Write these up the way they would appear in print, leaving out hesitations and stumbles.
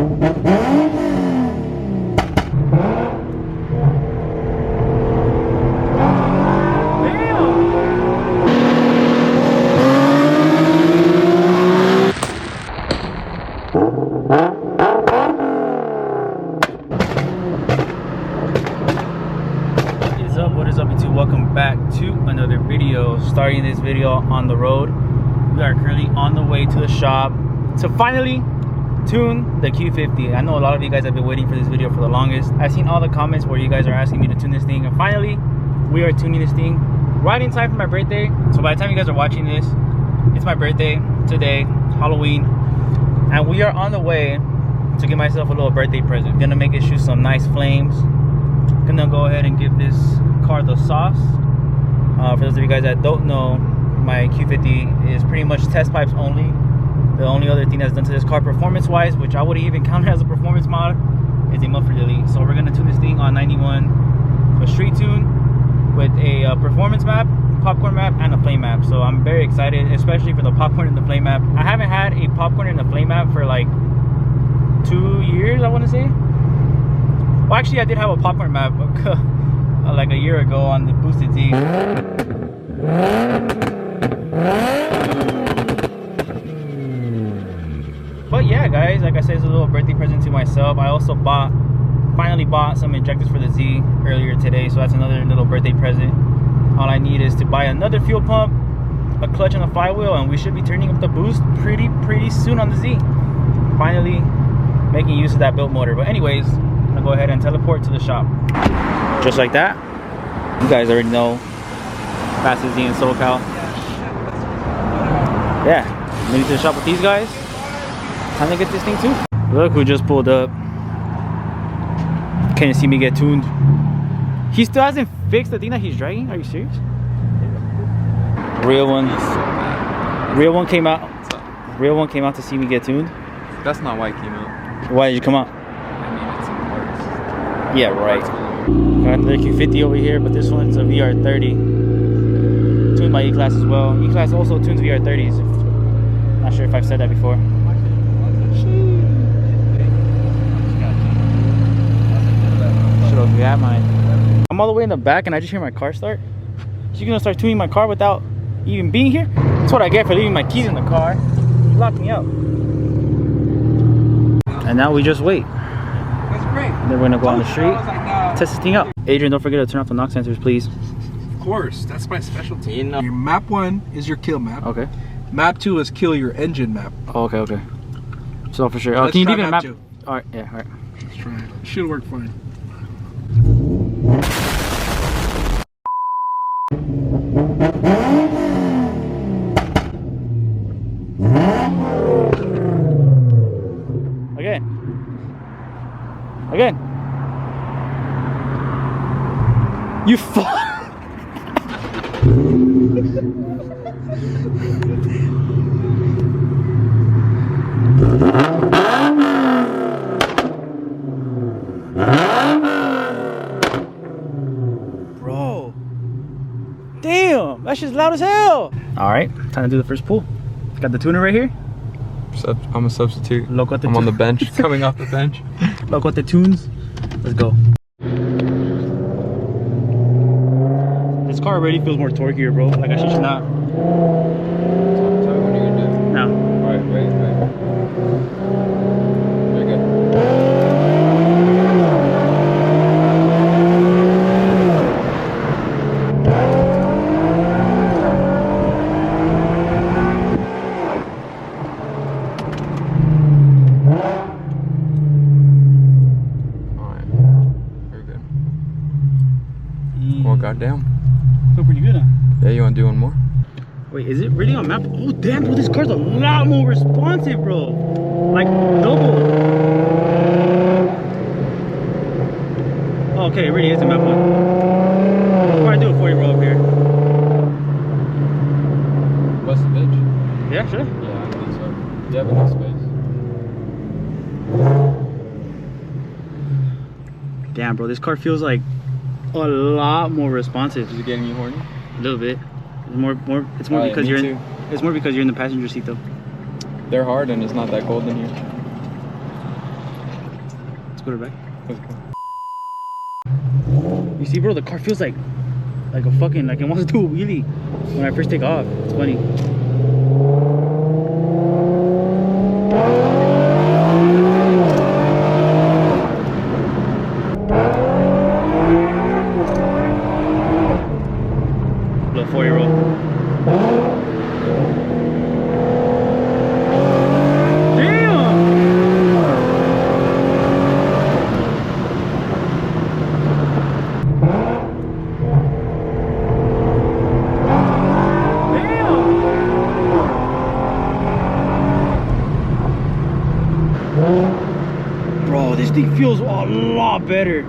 What is up YouTube? Welcome back to another video. Starting this video on the road. We are currently on the way to the shop to finally tune the Q50. I know a lot of you guys have been waiting for this video for the longest. I've seen all the comments where you guys are asking me to tune this thing, and finally we are tuning this thing right in time for my birthday. So by the time you guys are watching this, it's my birthday today, Halloween, and we are on the way to get myself a little birthday present. Gonna make it shoot some nice flames. Gonna go ahead and give this car the sauce. For those of you guys that don't know, my Q50 is pretty much test pipes only. The only other thing that's done to this car performance wise, which I wouldn't even count as a performance mod, is a muffler delete. So we're gonna tune this thing on 91, a street tune with a performance map, popcorn map, and a flame map. So I'm very excited, especially for the popcorn and the flame map. I haven't had a popcorn and a flame map for like 2 years, I want to say. Well, actually, I did have a popcorn map like a year ago on the boosted Z. But yeah, guys, like I said, it's a little birthday present to myself. I also finally bought some injectors for the Z earlier today, so that's another little birthday present. All I need is to buy another fuel pump, a clutch, and a flywheel, and we should be turning up the boost pretty soon on the Z. Finally making use of that built motor. But anyways, I'm gonna go ahead and teleport to the shop. Just like that. You guys already know, fastest Z in SoCal. Yeah, made it to the shop with these guys. Time to get this thing too. Look who just pulled up. Can you see me get tuned? He still hasn't fixed the thing that he's dragging. Are you serious? Real one. Real one came out. Real one came out to see me get tuned. That's not why he came out. Why did you come out? I needed some parts. Yeah, right. Got another Q50 over here, but this one's a VR30. Tuned by E-Class as well. E-Class also tunes VR30s. Not sure if I've said that before. Should have got mine. I'm all the way in the back and I just hear my car start. She's gonna start tuning my car without even being here? That's what I get for leaving my keys in the car. She locked me out. And now we just wait. That's great. Then we're gonna go on the street, test this thing out. Adrian, don't forget to turn off the knock sensors, please. Of course, that's my specialty. You know. Your map 1 is your kill map. Okay. Map 2 is kill your engine map. Oh, okay. So for sure. Let's can you try leave it in map? 2. All right. Yeah. All right. Let's try it. It should work fine. Again. You fuck. Bro. Damn, that shit's loud as hell. All right, time to do the first pull. Got the tuner right here. I'm a substitute. I'm on the bench, coming off the bench. Loco the tunes. Let's go. This car already feels more torquier, bro. Like I should not. Tell me when you're gonna do it. Now. Alright, wait. Very good. Well, goddamn. Feel pretty good, huh? Yeah, you want to do one more? Wait, is it really on map? Oh, damn, bro, this car's a lot more responsive, bro. Like, double. Oh, okay, it really is a map 1. Before I do it for you, bro, up here. Bust the bitch? Yeah, sure. Yeah, I think so. You have enough space. Damn, bro, this car feels like a lot more responsive. Is it getting you horny? A little bit. It's more because you're in. It's more because you're in the passenger seat, though. They're hard and it's not that cold in here. put it back. Let's go. You see, bro, the car feels like a fucking, like it wants to do a wheelie when I first take off. It's funny. Little 4-year-old. Bro, this thing feels a lot better.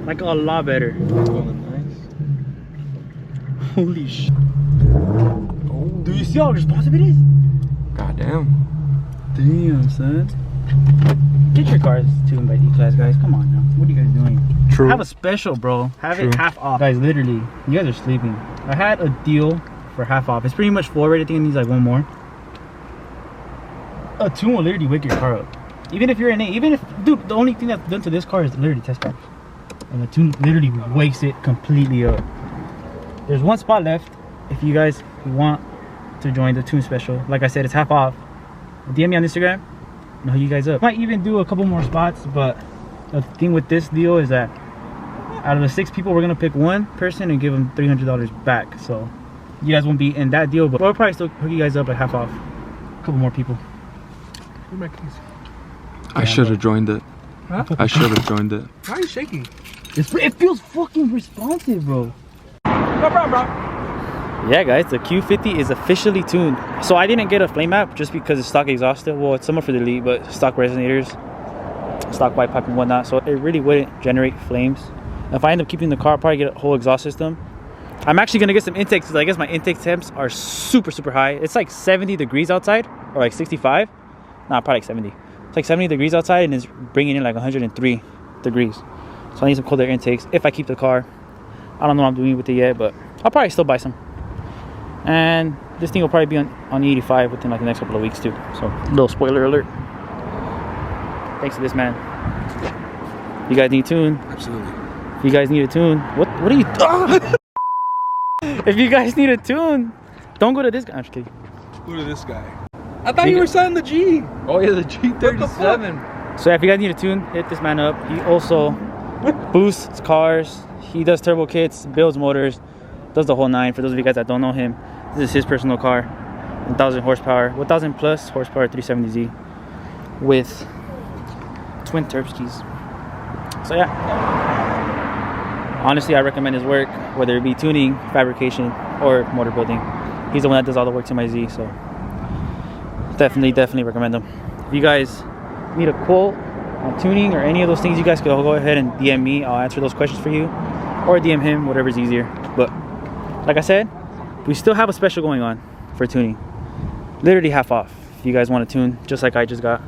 Like a lot better. Nice. Holy sh! Do you see how responsive it is? God damn. Damn, son. Get your cars tuned by D-Class, guys. Come on now. What are you guys doing? True. Have a special, bro. Have True. it half off. Guys, literally, you guys are sleeping. I had a deal for half off. It's pretty much full already. I think it needs like one more. A tune will literally wake your car up. Even if you're in it, even if, dude, the only thing that's done to this car is literally test drive. And the tune literally wakes it completely up. There's one spot left if you guys want to join the tune special. Like I said, it's half off. DM me on Instagram. I'll hook you guys up. Might even do a couple more spots, but the thing with this deal is that out of the 6 people, we're gonna pick one person and give them $300 back. So you guys won't be in that deal, but we'll probably still hook you guys up at half off. A couple more people. Where's my keys? I should have joined it. Huh? I should have joined it. Why are you shaking? It feels fucking responsive, bro. Bro. Yeah, guys, the Q50 is officially tuned. So I didn't get a flame map just because it's stock exhausted. Well, it's somewhat for the Elite, but stock resonators, stock white pipe and whatnot. So it really wouldn't generate flames. If I end up keeping the car, I'll probably get a whole exhaust system. I'm actually gonna get some intakes because I guess my intake temps are super high. It's like 70 degrees outside, or like 65. Nah, probably like 70. It's like 70 degrees outside and it's bringing in like 103 degrees. So I need some cold air intakes if I keep the car. I don't know what I'm doing with it yet, but I'll probably still buy some. And this thing will probably be on E85 within like the next couple of weeks too. So little spoiler alert. Thanks to this man. You guys need a tune. Absolutely. If you guys need a tune, what are you? If you guys need a tune, don't go to this guy. I'm just kidding. Who to this guy? I thought you were selling the G. Oh yeah, the G37. So if you guys need a tune, hit this man up. He also boosts cars. He does turbo kits, builds motors, does the whole 9. For those of you guys that don't know him, this is his personal car. 1,000 horsepower, 1,000 plus horsepower 370Z with twin turbo keys. So yeah, honestly, I recommend his work, whether it be tuning, fabrication, or motor building. He's the one that does all the work to my Z, so definitely recommend him. If you guys need a quote on tuning or any of those things, you guys could go ahead and DM me. I'll answer those questions for you, or DM him, whatever's easier. But like I said, we still have a special going on for tuning, literally half off. If you guys want to tune just like I just got,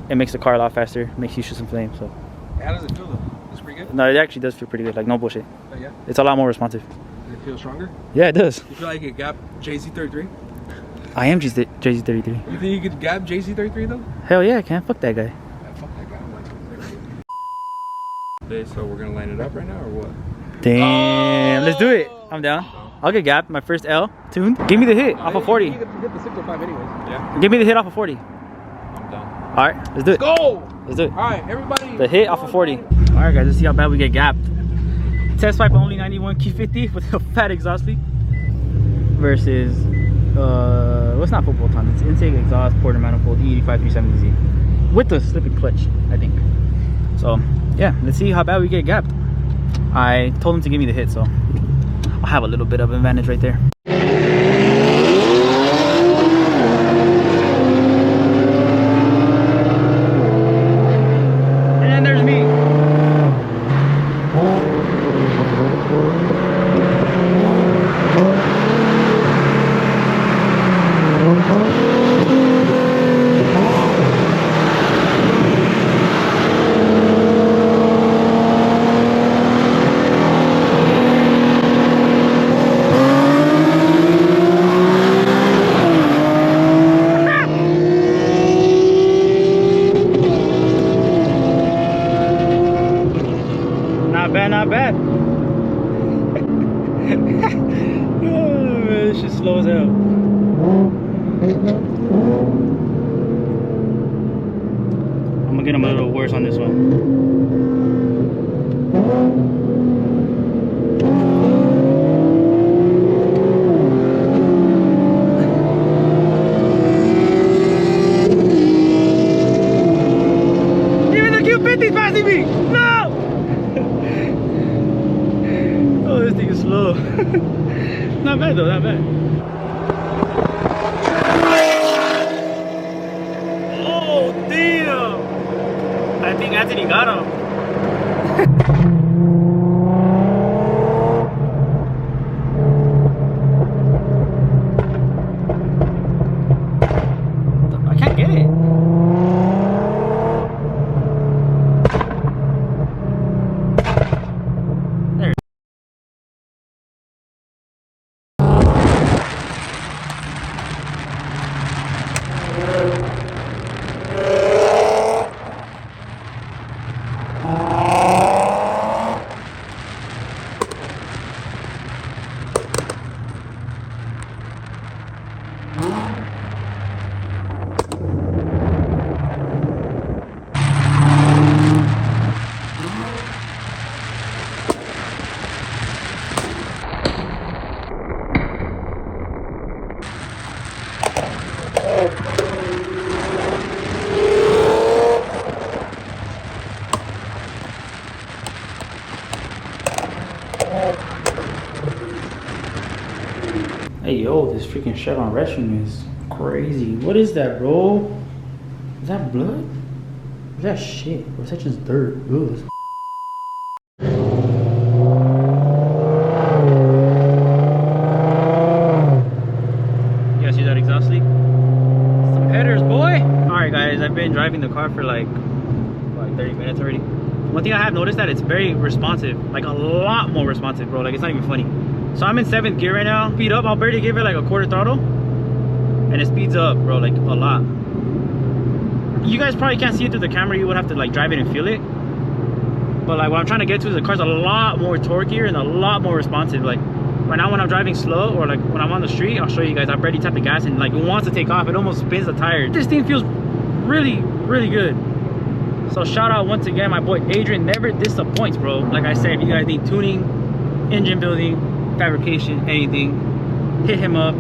it makes the car a lot faster, makes you shoot some flames. So How does it feel though? It's pretty good? no, it actually does feel pretty good, like no bullshit. Oh, yeah? It's a lot more responsive. Does it feel stronger? Yeah, it does. You feel like you could gap JZ33? I am JZ33. You think you could gap JZ33 though? Hell yeah, I can. Fuck that guy. Yeah, fuck that guy. I'm like, Okay, so we're gonna line it up right now or what? Damn, let's do it. I'm down. I'll get gapped. My first L tuned. Give me the hit off of 40. You hit the 605 anyways. Yeah, Give me the hit off of 40. I'm done. All right, let's do it. Go! Let's do it. Alright, everybody. The hit off of 40. All right, guys, let's see how bad we get gapped. Test pipe only 91 Q50 with a fat exhaust leak versus what's not football time? It's intake, exhaust, porter manifold, E85 370Z with the slipping clutch, I think. So yeah, let's see how bad we get gapped. I told him to give me the hit, so I'll have a little bit of advantage right there. And then there's me. not bad. Oh, this shit slow as hell. I'm gonna get him a little worse on this one. Even the Q50's passing me! No! Oh, this thing is slow. Not bad though, not bad. Oh, damn! I think Anthony got him. I can't get it. There. Hey yo, this freaking Chevron restroom is crazy. What is that, bro? Is that blood? Is that shit? Or is that just dirt? Ugh. You guys see that exhaust leak? Some headers, boy! Alright guys, I've been driving the car for like 30 minutes already. One thing I have noticed that it's very responsive. Like a lot more responsive, bro. Like it's not even funny. So I'm in 7th gear right now. Speed up, I'll barely give it like a quarter throttle. And it speeds up, bro, like a lot. You guys probably can't see it through the camera. You would have to like drive it and feel it. But like what I'm trying to get to is the car's a lot more torqueier and a lot more responsive. Like right now when I'm driving slow or like when I'm on the street, I'll show you guys, I barely tap the gas and like it wants to take off. It almost spins the tire. This thing feels really, really good. So shout out once again, my boy Adrian never disappoints, bro. Like I said, if you guys need tuning, engine building, fabrication, anything, hit him up,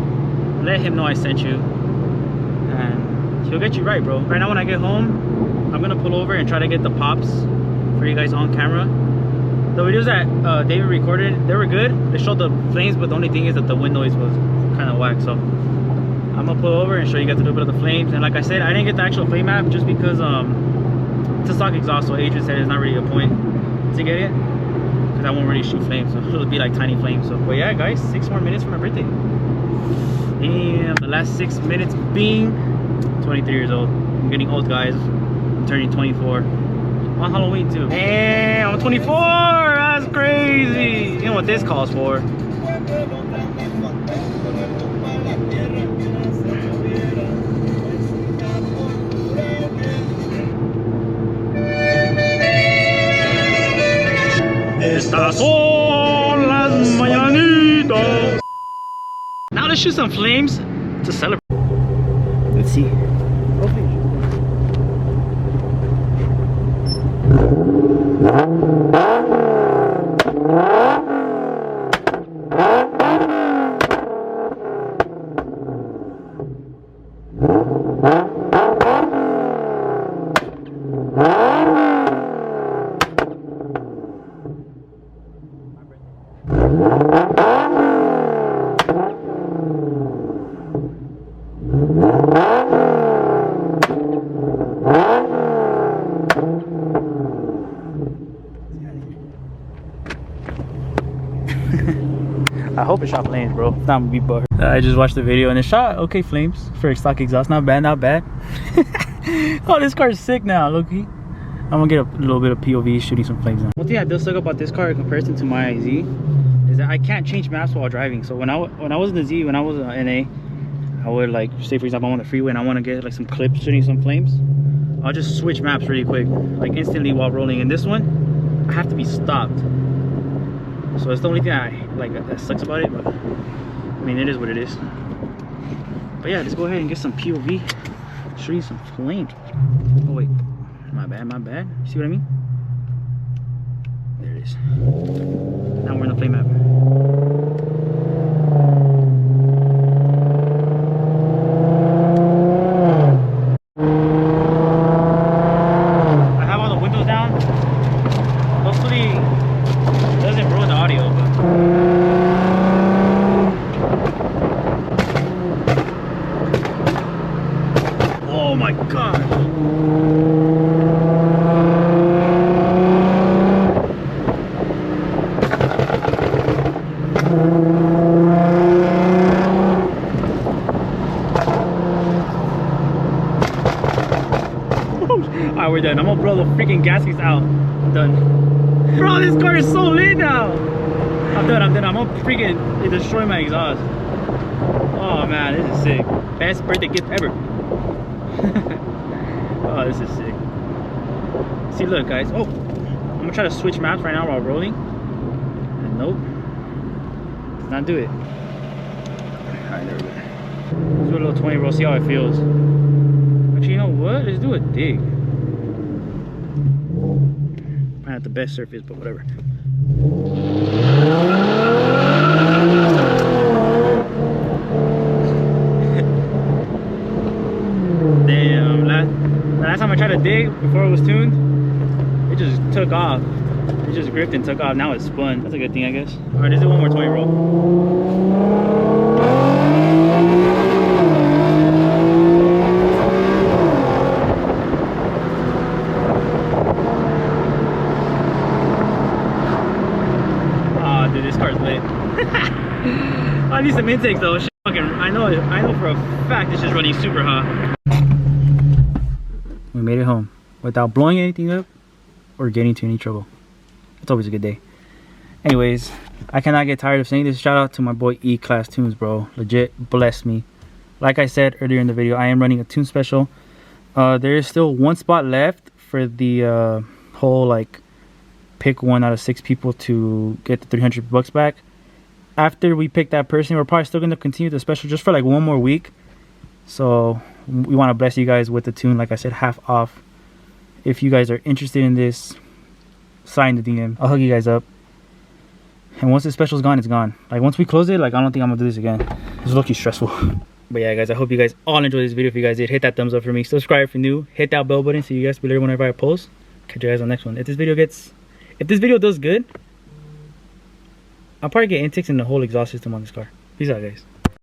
let him know I sent you, and he'll get you right, bro. Right now when I get home, I'm gonna pull over and try to get the pops for you guys on camera. The videos that David recorded, they were good. They showed the flames, but the only thing is that the wind noise was kind of whack. So I'm gonna pull over and show you guys a little bit of the flames. And like I said, I didn't get the actual flame map just because it's a stock exhaust, so Adrian said it's not really a point to get it, because I won't really shoot flames, so it'll be like tiny flames. So, but yeah, guys, 6 more minutes for my birthday. And the last 6 minutes being 23 years old. I'm getting old, guys. I'm turning 24 on Halloween too. Damn, I'm 24. That's crazy. You know what this calls for? Estas son las mañanitas. Now let's shoot some flames to celebrate. Let's see. I hope it shot flames, bro. If not, I'm gonna be butthurt. I just watched the video and it shot okay flames for stock exhaust. Not bad, not bad. Oh, this car is sick now, low-key. I'm gonna get a little bit of POV shooting some flames now. One thing I do suck about this car in comparison to my Z is that I can't change maps while driving. So when I was in the Z, when I was in NA, I would like, say for example, I'm on the freeway and I want to get like some clips shooting some flames. I'll just switch maps really quick, like instantly while rolling. In this one, I have to be stopped. So it's the only thing that sucks about it, but I mean, it is what it is. But yeah, let's go ahead and get some POV. Show you some flames. Oh wait, my bad. You see what I mean? There it is. Now we're in the flame map. I have all the windows down. Hopefully it doesn't ruin the audio, but oh my gosh. Alright, we're done. I'm gonna blow the freaking gaskets out. I'm done. Bro, this car is so lit now. I'm done. I'm gonna freaking destroy my exhaust. Oh man, this is sick. Best birthday gift ever. Oh, this is sick. See, look guys. Oh, I'm gonna try to switch maps right now while rolling. And nope. Does not do it. Alright, there we go. Let's do a little 20 roll, see how it feels. Actually, you know what? Let's do a dig. Probably not the best surface, but whatever. Damn, last time I tried to dig before it was tuned, it just took off. It just gripped and took off. Now it's spun. That's a good thing, I guess. Alright, let's do one more 20 roll. This car's lit. I need some intakes though. I know for a fact this is running super hot. We made it home without blowing anything up or getting into any trouble. It's always a good day. Anyways, I cannot get tired of saying this. Shout out to my boy E-Class Tunes, bro. Legit blessed me. Like I said earlier in the video, I am running a tune special. There is still one spot left for the whole like pick 1 out of 6 people to get the $300 back. After we pick that person, we're probably still going to continue the special just for like 1 more week. So we want to bless you guys with the tune, like I said, half off. If you guys are interested in this, sign the DM. I'll hug you guys up. And once the special's gone, it's gone. Like once we close it, like I don't think I'm gonna do this again. It's low-key stressful. But yeah guys, I hope you guys all enjoyed this video. If you guys did, hit that thumbs up for me. Subscribe if you're new. Hit that bell button so you guys will be there whenever I post. Catch you guys on the next one. If this video does good, I'll probably get intakes in the whole exhaust system on this car. Peace out guys.